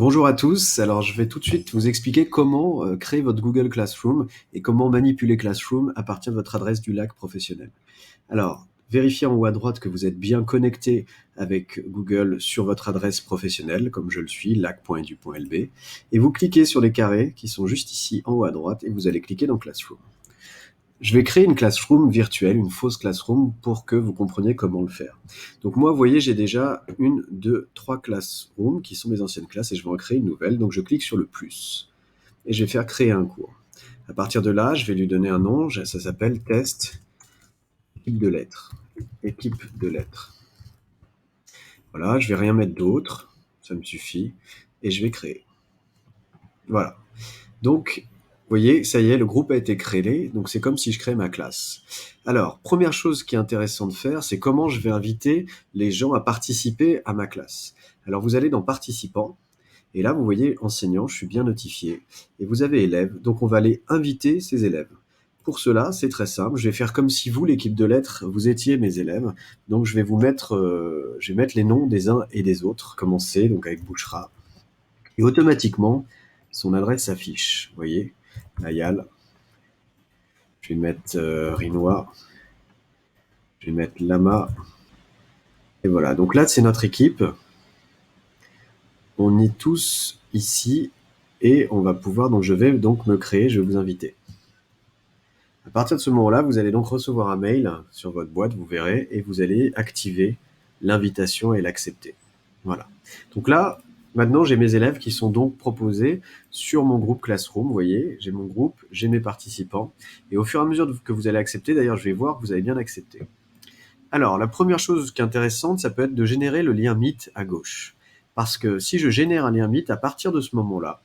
Bonjour à tous. Alors, je vais tout de suite vous expliquer comment créer votre Google Classroom et comment manipuler Classroom à partir de votre adresse du LAC professionnel. Alors, vérifiez en haut à droite que vous êtes bien connecté avec Google sur votre adresse professionnelle, comme je le suis, lac.edu.lb, et vous cliquez sur les carrés qui sont juste ici en haut à droite et vous allez cliquer dans Classroom. Je vais créer une classroom virtuelle, une fausse classroom, pour que vous compreniez comment le faire. Donc moi, vous voyez, j'ai déjà une, deux, trois classrooms qui sont mes anciennes classes et je vais en créer une nouvelle. Donc je clique sur le plus et je vais faire créer un cours. À partir de là, je vais lui donner un nom, ça s'appelle test équipe de lettres. Équipe de lettres. Voilà, je vais rien mettre d'autre, ça me suffit, et je vais créer. Voilà. Donc, vous voyez, ça y est, le groupe a été créé, donc c'est comme si je créais ma classe. Alors, première chose qui est intéressant de faire, c'est comment je vais inviter les gens à participer à ma classe. Alors, vous allez dans participants, et là, vous voyez enseignant, je suis bien notifié, et vous avez élèves, donc on va aller inviter ces élèves. Pour cela, c'est très simple, je vais faire comme si vous, l'équipe de lettres, vous étiez mes élèves, donc je vais je vais mettre les noms des uns et des autres, commencer donc avec Bouchra, et automatiquement, son adresse s'affiche, vous voyez, Ayal, je vais mettre Rinois, je vais mettre Lama, et voilà. Donc là, c'est notre équipe. On est tous ici, et on va pouvoir, donc je vais donc me créer, je vais vous inviter. À partir de ce moment-là, vous allez donc recevoir un mail sur votre boîte, vous verrez, et vous allez activer l'invitation et l'accepter. Voilà. Donc là, maintenant, j'ai mes élèves qui sont donc proposés sur mon groupe Classroom. Vous voyez, j'ai mon groupe, j'ai mes participants. Et au fur et à mesure que vous allez accepter, d'ailleurs, je vais voir que vous avez bien accepté. Alors, la première chose qui est intéressante, ça peut être de générer le lien Meet à gauche. Parce que si je génère un lien Meet, à partir de ce moment-là,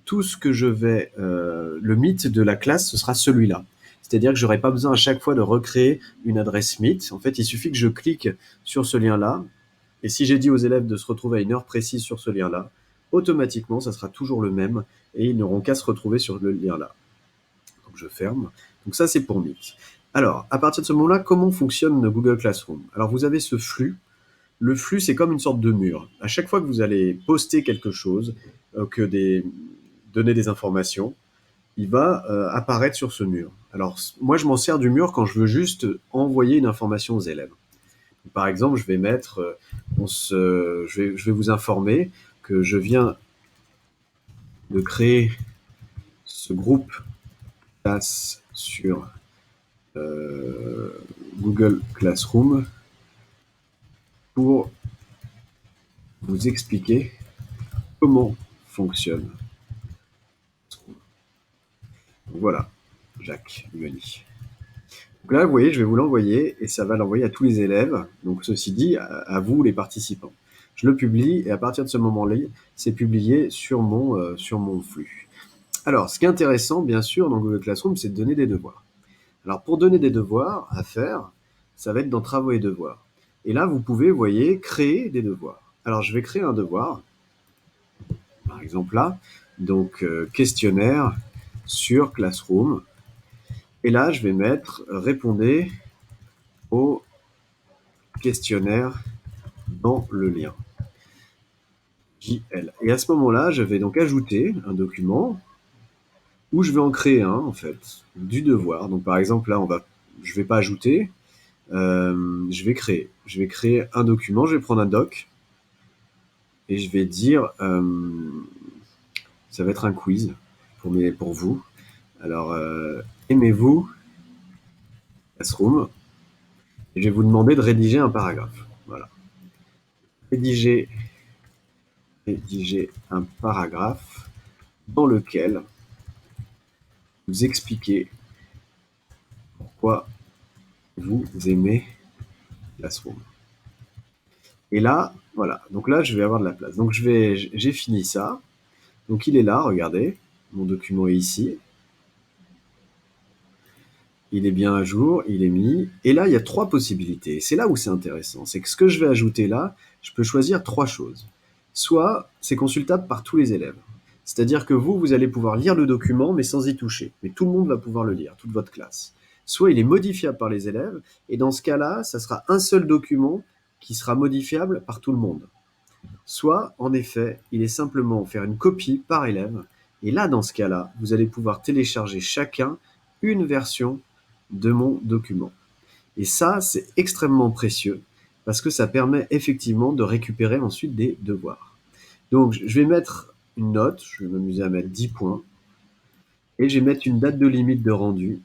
tout ce que je vais, le Meet de la classe, ce sera celui-là. C'est-à-dire que j'aurai pas besoin à chaque fois de recréer une adresse Meet. En fait, il suffit que je clique sur ce lien-là. Et si j'ai dit aux élèves de se retrouver à une heure précise sur ce lien-là, automatiquement, ça sera toujours le même et ils n'auront qu'à se retrouver sur le lien-là. Donc je ferme. Donc ça, c'est pour Meet. Alors, à partir de ce moment-là, comment fonctionne Google Classroom? Alors, vous avez ce flux. Le flux, c'est comme une sorte de mur. À chaque fois que vous allez poster quelque chose, donner des informations, il va apparaître sur ce mur. Alors, moi, je m'en sers du mur quand je veux juste envoyer une information aux élèves. Par exemple, je vais mettre, je vais vous informer que je viens de créer ce groupe classe sur Google Classroom pour vous expliquer comment fonctionne. Voilà, Jacques Meni. Donc là, vous voyez, je vais vous l'envoyer et ça va l'envoyer à tous les élèves. Donc ceci dit, à vous les participants. Je le publie et à partir de ce moment-là, c'est publié sur mon flux. Alors, ce qui est intéressant, bien sûr, dans Google Classroom, c'est de donner des devoirs. Alors, pour donner des devoirs à faire, ça va être dans Travaux et devoirs. Et là, vous pouvez, vous voyez, créer des devoirs. Alors, je vais créer un devoir, par exemple là, donc questionnaire sur Classroom. Et là, je vais mettre répondez au questionnaire dans le lien. JL. Et à ce moment-là, je vais donc ajouter un document où je vais en créer un, en fait, du devoir. Donc, par exemple, là, je vais pas ajouter, je vais créer. Je vais créer un document, je vais prendre un doc et je vais dire, ça va être un quiz pour vous. Alors, aimez-vous Classroom? Et je vais vous demander de rédiger un paragraphe. Voilà. Rédiger un paragraphe dans lequel vous expliquez pourquoi vous aimez Classroom. Et là, voilà. Donc là, je vais avoir de la place. Donc j'ai fini ça. Donc il est là, regardez. Mon document est ici. Il est bien à jour, il est mis. Et là, il y a trois possibilités. C'est là où c'est intéressant. C'est que ce que je vais ajouter là, je peux choisir trois choses. Soit c'est consultable par tous les élèves. C'est-à-dire que vous allez pouvoir lire le document, mais sans y toucher. Mais tout le monde va pouvoir le lire, toute votre classe. Soit il est modifiable par les élèves, et dans ce cas-là, ça sera un seul document qui sera modifiable par tout le monde. Soit, en effet, il est simplement faire une copie par élève, et là, dans ce cas-là, vous allez pouvoir télécharger chacun une version de mon document. Et ça, c'est extrêmement précieux, parce que ça permet effectivement de récupérer ensuite des devoirs. Donc, je vais mettre une note, je vais m'amuser à mettre 10 points, et je vais mettre une date de limite de rendu.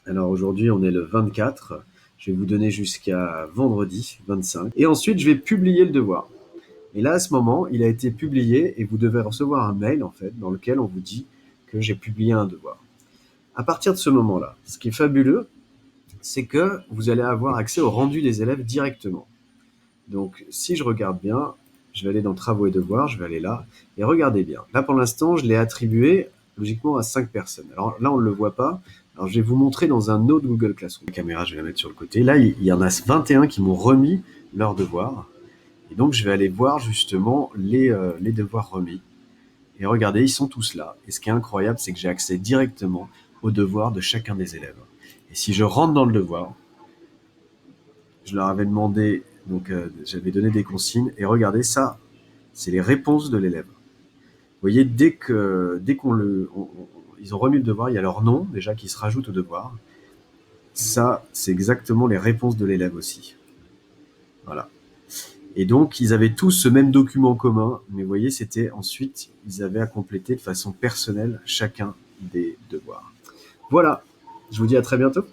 Alors aujourd'hui, on est le 24, je vais vous donner jusqu'à vendredi 25, et ensuite, je vais publier le devoir. Et là, à ce moment, il a été publié et vous devez recevoir un mail, en fait, dans lequel on vous dit que j'ai publié un devoir. À partir de ce moment-là, ce qui est fabuleux, c'est que vous allez avoir accès au rendu des élèves directement. Donc, si je regarde bien, je vais aller dans Travaux et devoirs, je vais aller là, et regardez bien. Là, pour l'instant, je l'ai attribué logiquement à 5 personnes. Alors là, on ne le voit pas. Alors, je vais vous montrer dans un autre Google Classroom. La caméra, je vais la mettre sur le côté. Là, il y en a 21 qui m'ont remis leurs devoirs. Et donc, je vais aller voir justement les devoirs remis. Et regardez, ils sont tous là. Et ce qui est incroyable, c'est que j'ai accès directement aux devoirs de chacun des élèves. Et si je rentre dans le devoir, je leur avais demandé, donc j'avais donné des consignes, et regardez ça, c'est les réponses de l'élève. Vous voyez, dès qu'on ils ont remis le devoir, il y a leur nom déjà qui se rajoute au devoir. Ça, c'est exactement les réponses de l'élève aussi. Voilà. Et donc, ils avaient tous ce même document commun, mais vous voyez, c'était ensuite, ils avaient à compléter de façon personnelle chacun des devoirs. Voilà, je vous dis à très bientôt.